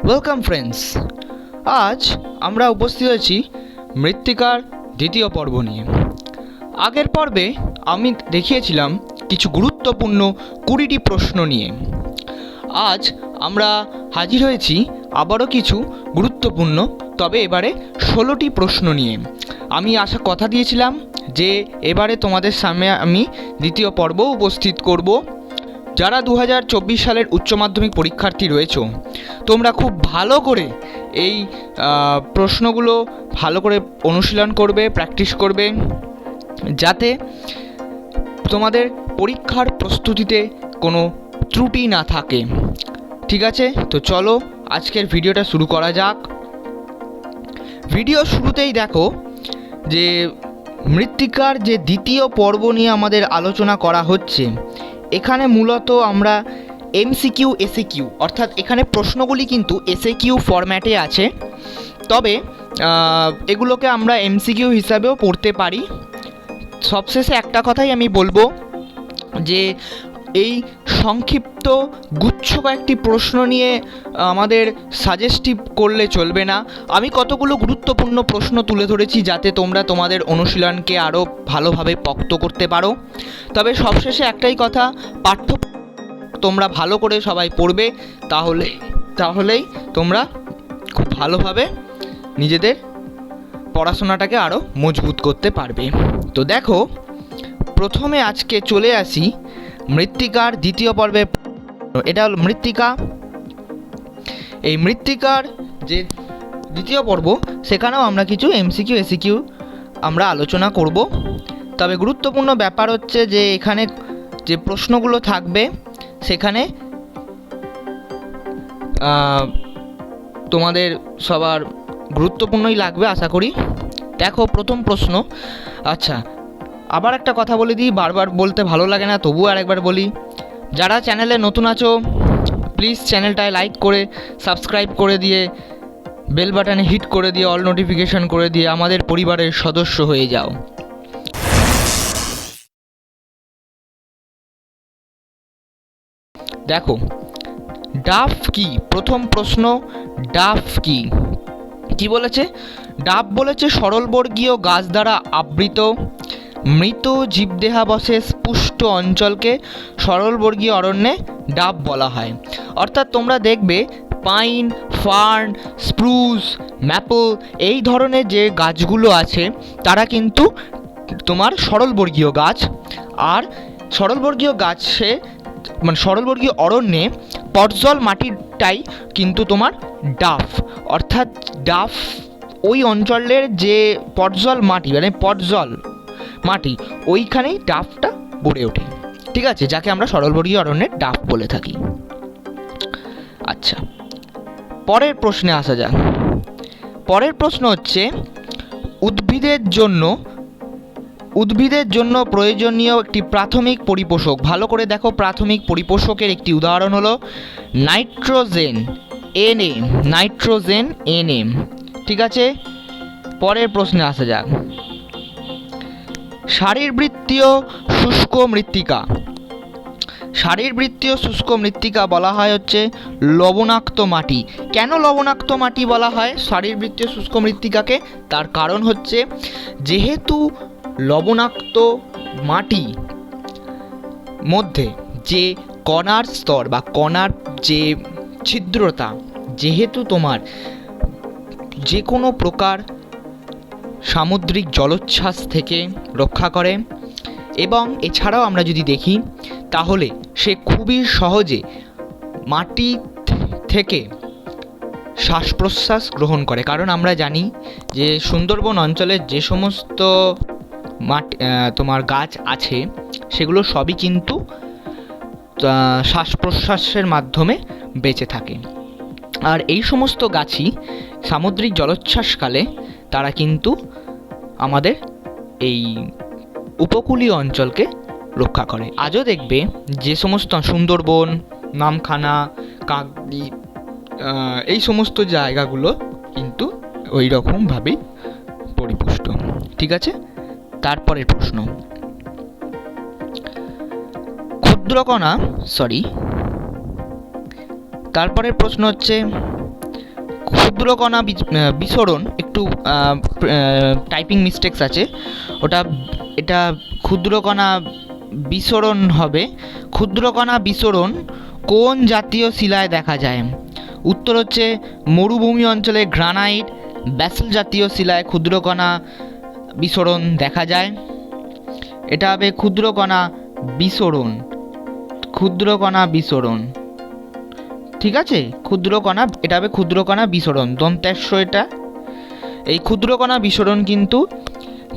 Welcome friends. আজ আমরা উপস্থিত আছি মৃত্তিকার দ্বিতীয় পর্ব নিয়ে। আগের পর্বে আমি দেখিয়েছিলাম কিছু গুরুত্বপূর্ণ 20টি প্রশ্ন নিয়ে। আজ আমরা হাজির হয়েছি আবারও কিছু গুরুত্বপূর্ণ, তবে এবারে 16টি প্রশ্ন নিয়ে। আমি কথা দিয়েছিলাম যে এবারে তোমাদের সামনে আমি দ্বিতীয় পর্ব উপস্থিত করব। যারা 2024 সালের উচ্চ মাধ্যমিক পরীক্ষার্থী রয়েছো, তোমরা খুব ভালো করে এই প্রশ্নগুলো ভালো করে অনুশীলন করবে, প্র্যাকটিস করবে, যাতে তোমাদের পরীক্ষার প্রস্তুতিতে কোনো ত্রুটি না থাকে। ঠিক আছে, তো চলো আজকের ভিডিওটা শুরু করা যাক। ভিডিও শুরুতেই দেখো যে মৃত্তিকার যে দ্বিতীয় পর্ব নিয়ে আমাদের আলোচনা করা হচ্ছে। এখানে মূলত আমরা এমসিকিউ এসিকিউ অর্থাৎ এখানে প্রশ্নগুলি কিন্তু এসএকিউ ফরম্যাটে আছে, তবে এগুলোকে আমরা এমসিকিউ হিসাবেও পড়তে পারি। সবশেষে একটা কথাই আমি বলবো যে এই সংক্ষিপ্ত গুচ্ছ কয়েকটি প্রশ্ন নিয়ে আমাদের সাজেস্টিভ করলে চলবে না। আমি কতগুলো গুরুত্বপূর্ণ প্রশ্ন তুলে ধরেছি যাতে তোমরা তোমাদের অনুশীলনকে আরও ভালোভাবে পোক্ত করতে পারো। তবে সবশেষে একটাই কথা, পাঠ্য তোমরা ভালো করে সবাই পড়বে, তাহলেই তোমরা খুব ভালোভাবে নিজেদের পড়াশোনাটাকে আরও মজবুত করতে পারবে। তো দেখো, প্রথমে আজকে চলে আসি মৃত্তিকার দ্বিতীয় পর্বে। এটা হল মৃত্তিকা। এই মৃত্তিকার যে দ্বিতীয় পর্ব, সেখানেও আমরা কিছু এমসিকিউ এসিকিউ আমরা আলোচনা করব। তবে গুরুত্বপূর্ণ ব্যাপার হচ্ছে যে এখানে যে প্রশ্নগুলো থাকবে সেখানে তোমাদের সবার গুরুত্বপূর্ণই লাগবে আশা করি। দেখো, প্রথম প্রশ্ন। আচ্ছা, আবার একটা কথা বলে দিই, বারবার বলতে ভালো লাগে না, তবুও আরেকবার বলি। যারা চ্যানেলে নতুন আছো, প্লিজ চ্যানেলটায় লাইক করে সাবস্ক্রাইব করে দিয়ে বেল বাটনে হিট করে দিয়ে অল নোটিফিকেশন করে দিয়ে আমাদের পরিবারের সদস্য হয়ে যাও। দেখো, ডাফ কি? প্রথম প্রশ্ন, ডাফ কি? কি বলেছে? ডাফ বলেছে সরলবর্গীয় গাছ দ্বারা আবৃত মৃত জীবদেহাবশেষ পুষ্ট অঞ্চলকে সরলবর্গীয় অরণ্যে ডাফ বলা হয়। অর্থাৎ তোমরা দেখবে পাইন, ফার্ন, স্প্রুস, ম্যাপল এই ধরনের যে গাছগুলো আছে তারা কিন্তু তোমার সরলবর্গীয় গাছ। আর সরলবর্গীয় গাছে মানে সরলবর্গীয় অরণ্যে পটজল মাটিটাই কিন্তু তোমার ডাফ। অর্থাৎ ডাফ ওই অঞ্চলের যে পটজল মাটি, মানে পটজল মাটি, ওইখানেই ডাফটা গড়ে ওঠে। ঠিক আছে, যাকে আমরা সরলবর্গীয় অরণ্যের ডাফ বলে থাকি। আচ্ছা, পরের প্রশ্নে আসা যাক। পরের প্রশ্ন হচ্ছে উদ্ভিদের জন্য প্রয়োজনীয় একটি প্রাথমিক পরিপোষক। ভালো করে দেখো, প্রাথমিক পরিপোষকের একটি উদাহরণ হলো নাইট্রোজেন এনএ। Nitrogen N A. ঠিক আছে, পরের প্রশ্নে আসা যাক। শারীরবৃত্তীয় শুষ্ক মৃত্তিকা। শারীরবৃত্তীয় শুষ্ক মৃত্তিকা বলা হয় হচ্ছে লবণাক্ত মাটি। কেন লবণাক্ত মাটি বলা হয় শারীরবৃত্তীয় শুষ্ক মৃত্তিকাকে? তার কারণ হচ্ছে যেহেতু লবণাক্ত মাটি মধ্যে যে কণার স্তর বা কণার যে ছিদ্রতা, যেহেতু তোমার যে কোনো প্রকার সামুদ্রিক জলোচ্ছ্বাস থেকে রক্ষা করে, এবং এছাড়াও আমরা যদি দেখি তাহলে সে খুবই সহজে মাটি থেকে শ্বাস প্রশ্বাস গ্রহণ করে। কারণ আমরা জানি যে সুন্দরবন অঞ্চলের যে সমস্ত তোমার গাছ আছে সেগুলো সবই কিন্তু শ্বাস প্রশ্বাসের মাধ্যমে বেঁচে থাকে। আর এই সমস্ত গাছই সামুদ্রিক জলোচ্ছ্বাসকালে তারা কিন্তু আমাদের এই উপকূলীয় অঞ্চলকে রক্ষা করে। আজও দেখবে যে সমস্ত সুন্দরবন, নামখানা, কাকদ্বীপ এই সমস্ত জায়গাগুলো কিন্তু ওই রকমভাবেই পরিপুষ্ট। ঠিক আছে, তারপরের প্রশ্ন। তারপরের প্রশ্ন হচ্ছে ক্ষুদ্রকণা বিসরণ, একটু টাইপিং মিস্টেক্স আছে, এটা ক্ষুদ্রকণা বিসরণ হবে। ক্ষুদ্রকণা বিসরণ কোন জাতীয় শিলায় দেখা যায়? উত্তর হচ্ছে মরুভূমি অঞ্চলে গ্রানাইট, ব্যাসল্ট জাতীয় শিলায় ক্ষুদ্রকণা বিসরণ দেখা যায়। এটা হবে ক্ষুদ্রকণা বিসরণ। ঠিক আছে, এটা হবে ক্ষুদ্রকণা বিসরণ, দন্ত্যাস্য এটা। এই ক্ষুদ্রকণা বিসরণ কিন্তু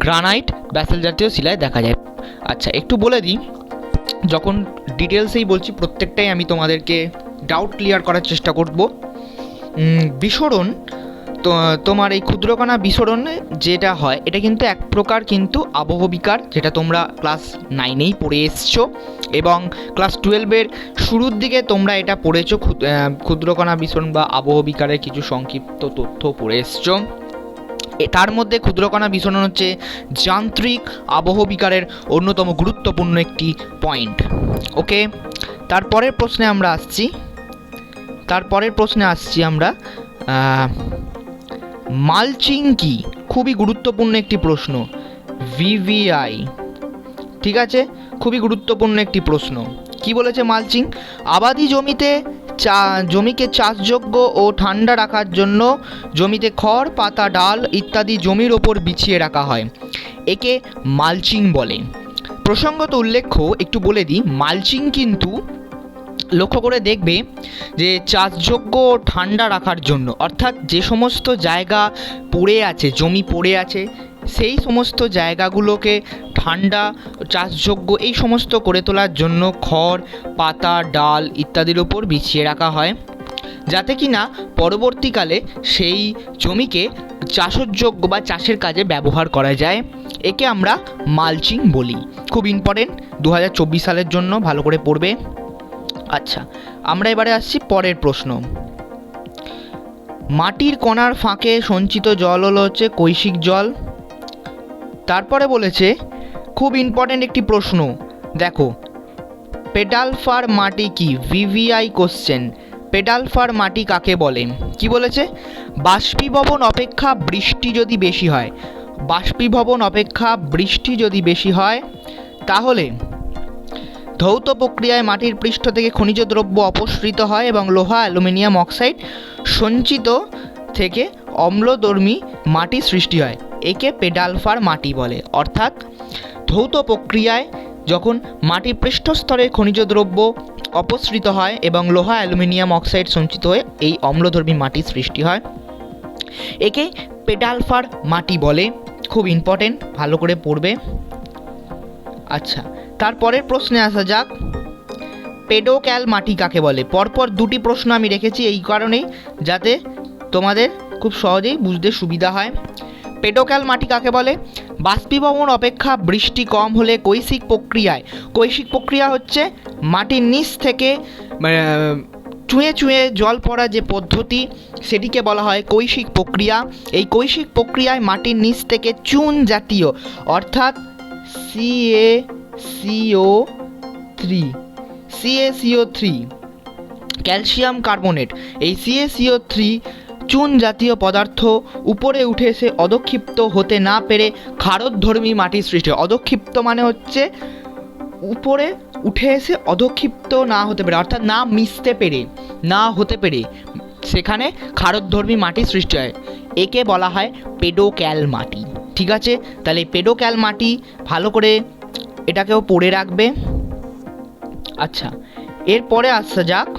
গ্রানাইট, ব্যাসল্ট জাতীয় শিলায় দেখা যায়। আচ্ছা, একটু বলে দিই, যখন ডিটেলসেই বলছি প্রত্যেকটাই আমি তোমাদেরকে ডাউট ক্লিয়ার করার চেষ্টা করব। বিসরণ, তো তোমার এই ক্ষুদ্রকণা বিসরণে যেটা হয়, এটা কিন্তু এক প্রকার কিন্তু আবহবিকার, যেটা তোমরা ক্লাস 9-এই পড়ে এসছো এবং ক্লাস 12-এর শুরুর দিকে তোমরা এটা পড়েছো। ক্ষুদ্রকণা বিসরণ বা আবহবিকারের কিছু সংক্ষিপ্ত তথ্য পড়ে এসছো। তার মধ্যে ক্ষুদ্রকণা বিসরণ হচ্ছে যান্ত্রিক আবহবিকারের অন্যতম গুরুত্বপূর্ণ একটি পয়েন্ট। ওকে, তারপরের প্রশ্নে আসছি আমরা। মালচিং কি? খুবই গুরুত্বপূর্ণ একটি প্রশ্ন। ভিভিআই, ঠিক আছে, খুবই গুরুত্বপূর্ণ একটি প্রশ্ন। কি বলেছে? মালচিং আবাদি জমিকে চাষযোগ্য ও ঠান্ডা রাখার জন্য জমিতে খড়, পাতা, ডাল ইত্যাদি জমির ওপর বিছিয়ে রাখা হয়, একে মালচিং বলে। প্রসঙ্গত উল্লেখ্য, একটু বলে দিই, মালচিং কিন্তু লক্ষ্য করে দেখবে যে চাষযোগ্য ঠান্ডা রাখার জন্য, অর্থাৎ যে সমস্ত জায়গা পড়ে আছে, জমি পড়ে আছে, সেই সমস্ত জায়গাগুলোকে ঠান্ডা, চাষযোগ্য এই সমস্ত করে তোলার জন্য খড়, পাতা, ডাল ইত্যাদির ওপর বিছিয়ে রাখা হয়, যাতে কি না পরবর্তীকালে সেই জমিকে চাষযোগ্য বা চাষের কাজে ব্যবহার করা যায়। একে আমরা মালচিং বলি। খুব ইম্পর্টেন্ট, 2024 সালের জন্য ভালো করে পড়বে। আচ্ছা, আমরা এবারে আসছি পরের প্রশ্ন। মাটির কণার ফাঁকে সঞ্চিত জল হচ্ছে কৈশিক জল। তারপরে বলেছে, খুব ইম্পর্টেন্ট একটি প্রশ্ন, দেখো, পেডালফার মাটি কি? VVI question. পেডালফার মাটি কাকে বলে? কি বলেছে? বাষ্পীভবন অপেক্ষা বৃষ্টি যদি বেশি হয় তাহলে ধৌত প্রক্রিয়ায় মাটির পৃষ্ঠ থেকে খনিজ দ্রব্য অপসৃত হয় এবং লোহা, অ্যালুমিনিয়াম অক্সাইড সঞ্চিত থেকে অম্লধর্মী মাটি সৃষ্টি হয়, একে পেডালফার মাটি বলে। অর্থাৎ ধৌত প্রক্রিয়ায় যখন মাটির পৃষ্ঠস্তরে খনিজ দ্রব্য অপসৃত হয় এবং লোহা, অ্যালুমিনিয়াম অক্সাইড সঞ্চিত হয়ে এই অম্লধর্মী মাটি সৃষ্টি হয়, একে পেডালফার মাটি বলে। খুব ইম্পর্টেন্ট, ভালো করে পড়বে। আচ্ছা, তারপরের প্রশ্নে আসা যাক। পেডোক্যাল মাটি কাকে বলে? পরপর দুটি প্রশ্ন আমি রেখেছি এই কারণেই, যাতে তোমাদের খুব সহজেই বুঝতে সুবিধা হয়। পেডোক্যাল মাটি কাকে বলে? বাষ্পীভবন অপেক্ষা বৃষ্টি কম হলে কৈশিক প্রক্রিয়া হচ্ছে মাটির নিচ থেকে চুঁয়ে চুঁয়ে জল পড়া যে পদ্ধতি, সেটিকে বলা হয় কৈশিক প্রক্রিয়া। এই কৈশিক প্রক্রিয়ায় মাটির নিচ থেকে চুন জাতীয়, অর্থাৎ CaCO3 ক্যালসিয়াম কার্বনেট, এই CaCO3 চুন জাতীয় পদার্থ উপরে উঠে এসে অধক্ষিপ্ত হতে না পেরে ক্ষারোদ্ধর্মী মাটির সৃষ্টি হয়। অধক্ষিপ্ত মানে হচ্ছে উপরে উঠে এসে অধক্ষিপ্ত না হতে পেরে, অর্থাৎ না হতে পেরে সেখানে ক্ষারোদ্ধর্মী মাটির সৃষ্টি হয়, একে বলা হয় পেডোক্যাল মাটি। ঠিক আছে, তাহলে পেডোক্যাল মাটি ভালো করে এটাকেও পড়ে রাখবে। আচ্ছা, এরপরে আসা যাক,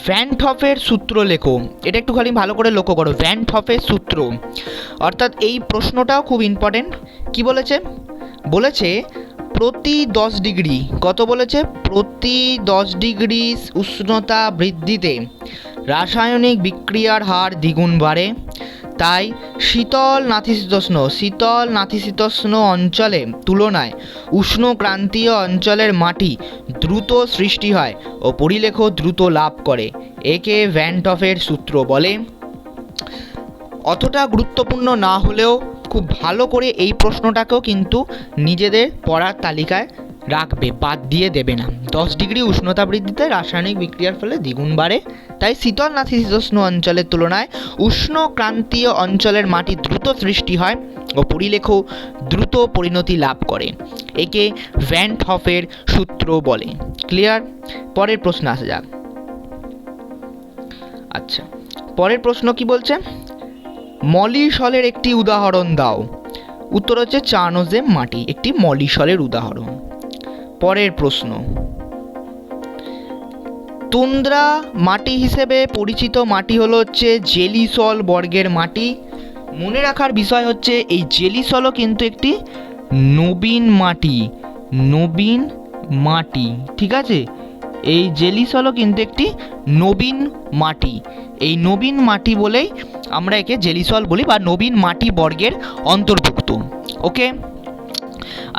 ভ্যান টফের সূত্র লেখো। এটা একটু খালি ভালো করে লক্ষ্য করো, ভ্যান টফের সূত্র, অর্থাৎ এই প্রশ্নটাও খুব ইম্পর্টেন্ট। কি বলেছে? প্রতি 10 ডিগ্রি, কত বলেছে? প্রতি 10 ডিগ্রি উষ্ণতা বৃদ্ধিতে রাসায়নিক বিক্রিয়ার হার দ্বিগুণ বাড়ে। তাই শীতল নাতিশীতোষ্ণ অঞ্চলে তুলনায় উষ্ণ ক্রান্তীয় অঞ্চলের মাটি দ্রুত সৃষ্টি হয় ও পরিলেখ দ্রুত লাভ করে, একে ভ্যান টফের সূত্র বলে। অতটা গুরুত্বপূর্ণ না হলেও খুব ভালো করে এই প্রশ্নটাকেও কিন্তু নিজেদের পড়ার তালিকায় রাখবে, বাদ দিয়ে দেবে না। 10 ডিগ্রি উষ্ণতা বৃদ্ধিতে রাসায়নিক বিক্রিয়ার ফলে দ্বিগুণ বাড়ে, তাই শীতল নাতিশীতোষ্ণ অঞ্চলের তুলনায় উষ্ণ ক্রান্তীয় অঞ্চলের মাটি দ্রুত সৃষ্টি হয় ও পরিলেখ দ্রুত পরিণতি লাভ করে। একে ভ্যান হফের সূত্র বলে। ক্লিয়ার? পরের প্রশ্ন আসা যাক। আচ্ছা, পরের প্রশ্ন কি বলছে? মলিসলের একটি উদাহরণ দাও। উত্তর হচ্ছে চানোজেম মাটি একটি মলিসলের উদাহরণ। পরের প্রশ্ন, তুন্দ্রা মাটি হিসেবে পরিচিত মাটি হলো হচ্ছে জেলিসল বর্গের মাটি। মনে রাখার বিষয় হচ্ছে এই জেলিসলও কিন্তু একটি নবীন মাটি, নবীন মাটি, ঠিক আছে? এই জেলিসলও কিন্তু একটি নবীন মাটি। এই নবীন মাটি বলেই আমরা একে জেলিসল বলি বা নবীন মাটি বর্গের অন্তর্ভুক্ত। ওকে,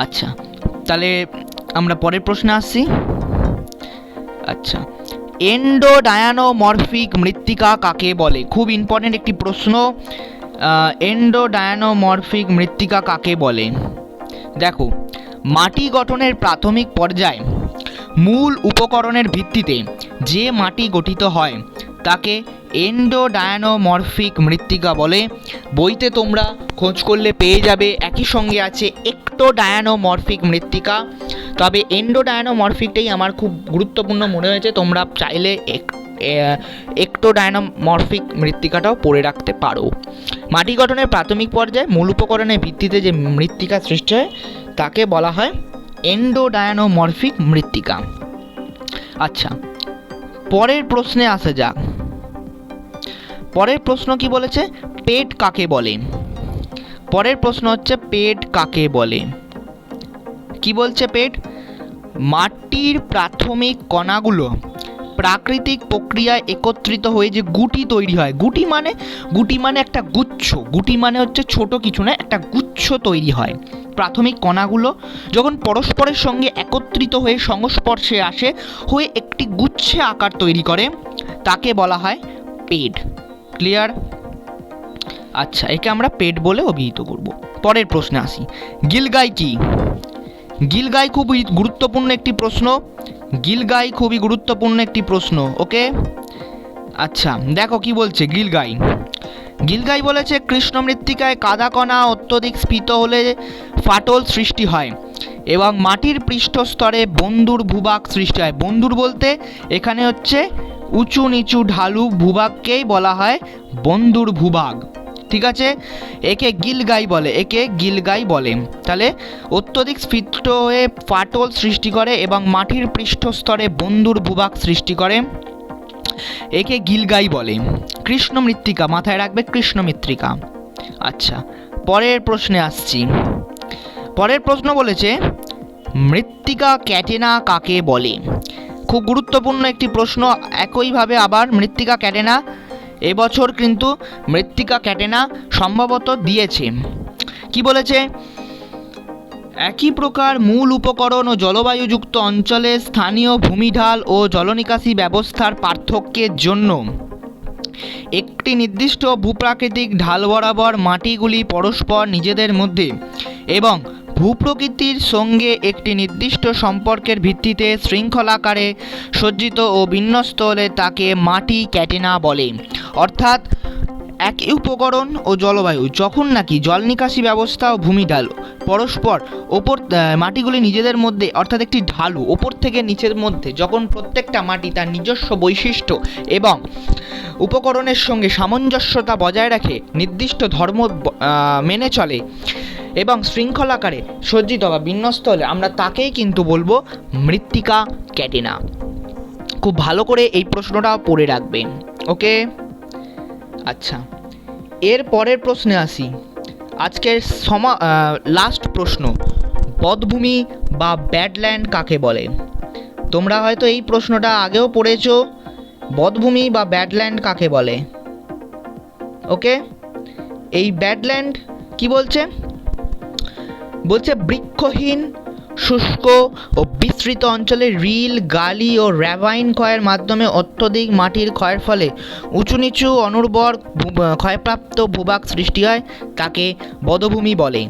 আচ্ছা, তাহলে আমরা পরের প্রশ্নে আসছি। আচ্ছা, এন্ডোডায়ানোমরফিক মৃত্তিকা কাকে বলে? খুব ইম্পর্টেন্ট একটি প্রশ্ন। এন্ডোডায়ানোমরফিক মৃত্তিকা কাকে বলে? দেখো, মাটি গঠনের প্রাথমিক পর্যায়ে মূল উপকরণের ভিত্তিতে যে মাটি গঠিত হয় তাকে এন্ডোডায়ানোমরফিক মৃত্তিকা বলে। বইতে তোমরা খোঁজ করলে পেয়ে যাবে, একই সঙ্গে আছে একটোডায়ানোমরফিক মৃত্তিকা। তবে এন্ডোডায়ানোমরফিকটাই আমার খুব গুরুত্বপূর্ণ মনে হয়েছে, তোমরা চাইলে একটোডায়ানোমরফিক মৃত্তিকাটাও পড়ে রাখতে পারো। মাটি গঠনের প্রাথমিক পর্যায়ে মূল উপকরণের ভিত্তিতে যে মৃত্তিকা সৃষ্টি হয় তাকে বলা হয় এন্ডোডায়ানোমরফিক মৃত্তিকা। আচ্ছা, পরের প্রশ্নে আসা যাক। পরের প্রশ্ন কি বলেছে? পেট কাকে বলে? পরের প্রশ্ন হচ্ছে পেট কাকে বলে? কি বলছে পেট? মাটির প্রাথমিক কণাগুলো প্রাকৃতিক প্রক্রিয়ায় একত্রিত হয়ে যে গুটি তৈরি হয়। গুটি মানে একটা গুচ্ছ। গুটি মানে হচ্ছে ছোট কিছু না, একটা গুচ্ছ তৈরি হয়। প্রাথমিক কণাগুলো যখন পরস্পরের সঙ্গে একত্রিত হয়ে সংস্পর্শে আসে, হয়ে একটি গুচ্ছে আকার তৈরি করে, তাকে বলা হয় পেট। ক্লিয়ার? আচ্ছা, একে আমরা পেট বলে অভিহিত করব। পরের প্রশ্নে আসি। গিলগাই কি? গিলগাই খুবই গুরুত্বপূর্ণ একটি প্রশ্ন। গিলগাই খুবই গুরুত্বপূর্ণ একটি প্রশ্ন। ওকে, আচ্ছা, দেখো কি বলছে গিলগাই। গিলগাই বলেছে কৃষ্ণ মৃত্তিকায় কাদা কণা অত্যধিক স্ফীত হলে ফাটল সৃষ্টি হয় এবং মাটির পৃষ্ঠস্তরে বন্দুর ভূভাগ সৃষ্টি হয়। বন্দুর বলতে এখানে হচ্ছে উঁচু নিচু ঢালু ভূভাগকেই বলা হয় বন্দুর ভূভাগ। ঠিক আছে, একে গিলগাই বলে, একে গিলগাই বলে। তাহলে অত্যধিক স্ফীত হয়ে ফাটল সৃষ্টি করে এবং মাটির পৃষ্ঠস্তরে বন্দুর ভূভাগ সৃষ্টি করে, একে গিলগাই বলে। কৃষ্ণ মৃত্তিকা, মাথায় রাখবে কৃষ্ণ মৃত্তিকা। আচ্ছা, পরের প্রশ্নে আসছি। পরের প্রশ্ন বলেছে মৃত্তিকা ক্যাটেনা কাকে বলে? খুব গুরুত্বপূর্ণ একটি প্রশ্ন। একইভাবে আবার মৃত্তিকা ক্যাটেনা এবছর কিন্তু মৃত্তিকা ক্যাটেনা সম্ভবত দিয়েছে। কি বলেছে? একই প্রকার মূল উপকরণ ও জলবায়ুযুক্ত অঞ্চলে স্থানীয় ভূমিঢাল ও জলনিকাশি ব্যবস্থার পার্থক্যের জন্য একটি নির্দিষ্ট ভূপ্রাকৃতিক ঢাল বরাবর মাটিগুলি পরস্পর নিজেদের মধ্যে এবং ভূপ্রকৃতির সঙ্গে একটি নির্দিষ্ট সম্পর্কের ভিত্তিতে শৃঙ্খলাকারে সজ্জিত ও বিন্যস্ত হলে তাকে মাটি ক্যাটেনা বলে। অর্থাৎ একই উপকরণ ও জলবায়ু যখন নাকি জল নিকাশি ব্যবস্থা ও ভূমিঢাল পরস্পর ওপর মাটিগুলি নিজেদের মধ্যে, অর্থাৎ একটি ঢালু ওপর থেকে নিচের মধ্যে, যখন প্রত্যেকটা মাটি তার নিজস্ব বৈশিষ্ট্য এবং উপকরণের সঙ্গে সামঞ্জস্যতা বজায় রাখে, নির্দিষ্ট ধর্ম মেনে চলে এবং শৃঙ্খলাকারে সজ্জিত বা বিন্যস্ত হলে আমরা তাকেই কিন্তু বলবো মৃত্তিকা ক্যাটেনা। খুব ভালো করে এই প্রশ্নটা পড়ে রাখবেন। ওকে, আচ্ছা, এর পরের প্রশ্নে আসি। আজকের লাস্ট প্রশ্ন, বধ্যভূমি বা ব্যাডল্যান্ড কাকে বলে? তোমরা হয়তো এই প্রশ্নটা আগেও পড়েছো, বধ্যভূমি বা ব্যাডল্যান্ড কাকে বলে? ওকে, এই ব্যাডল্যান্ড কি বলছে? বলছে বৃক্ষহীন শুষ্ক ও বিস্তৃত অঞ্চলে রিল, গালি ও র্যাভাইন ক্ষয়ের মাধ্যমে অত্যধিক মাটির ক্ষয়ের ফলে উঁচু নিচু অনুর্বর ক্ষয়প্রাপ্ত ভূভাগ সৃষ্টি হয়, তাকে বধ্যভূমি বলে।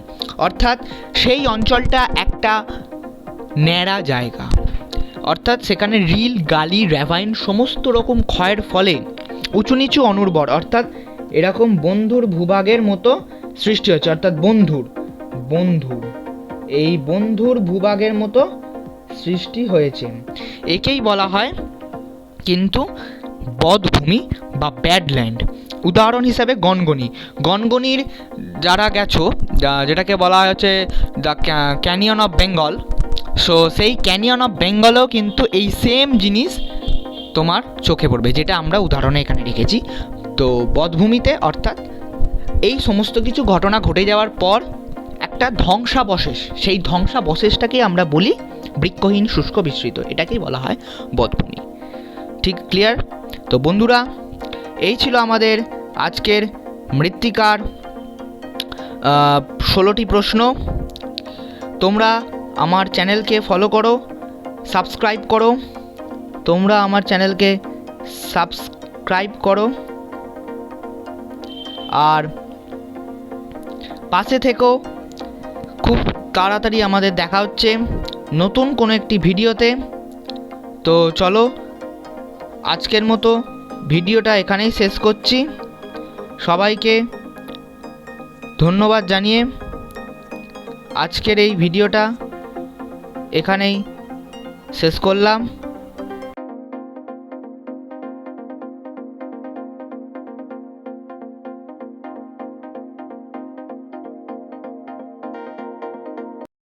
অর্থাৎ সেই অঞ্চলটা একটা ন্যাড়া জায়গা, অর্থাৎ সেখানে রিল, গালি, র্যাভাইন সমস্ত রকম ক্ষয়ের ফলে উঁচু নিচু অনুর্বর, অর্থাৎ এরকম বন্ধুর ভূভাগের মতো সৃষ্টি হচ্ছে, অর্থাৎ বন্ধুর এই বন্ধুর ভূভাগের মতো সৃষ্টি হয়েছে। একেই বলা হয় কিন্তু বধভূমি বা ব্যাডল্যান্ড। উদাহরণ হিসাবে গনগনির যারা গেছো, যেটাকে বলা হচ্ছে the canyon of Bengal, so সেই ক্যানিয়ন অফ বেঙ্গলেও কিন্তু এই সেম জিনিস তোমার চোখে পড়বে, যেটা আমরা উদাহরণে এখানে রেখেছি। তো বধভূমিতে অর্থাৎ এই সমস্ত কিছু ঘটনা ঘটে যাওয়ার পর একটা ধ্বংসাবশেষ, সেই ধ্বংসাবশেষটাকেই আমরা বলি বৃক্ষহীন শুষ্ক বিস্তৃত, এটাকেই বলা হয় বধভূমি। ঠিক ক্লিয়ার? তো বন্ধুরা, এই ছিল আমাদের আজকের মৃত্তিকার 16টি প্রশ্ন। তোমরা আমার চ্যানেলকে ফলো করো, সাবস্ক্রাইব করো, আর পাশে থেকো। খুব তাড়াতাড়ি আমাদের দেখা হচ্ছে নতুন কোনো একটি ভিডিওতে। তো চলো, আজকের মতো ভিডিওটা এখানেই শেষ করছি। সবাইকে ধন্যবাদ জানিয়ে আজকের এই ভিডিওটা এখানেই শেষ করলাম।